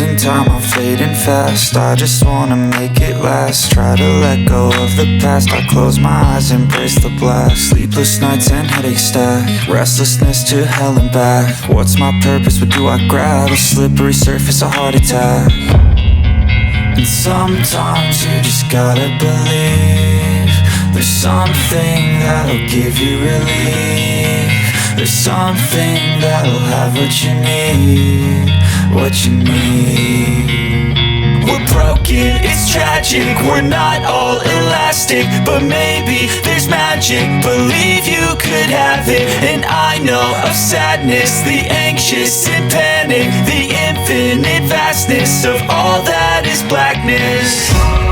losing time, I'm fading fast. I just wanna make it last. Try to let go of the past. I close my eyes, embrace the blast. Sleepless nights and headaches stack. Restlessness to hell and back. What's my purpose, what do I grab? A slippery surface, a heart attack. And sometimes you just gotta believe there's something that'll give you relief. There's something that'll have what you need, what you need. We're broken, it's tragic, we're not all elastic, but maybe there's magic, believe you could have it. And I know of sadness, the anxious and panic, the infinite vastness of all that is blackness.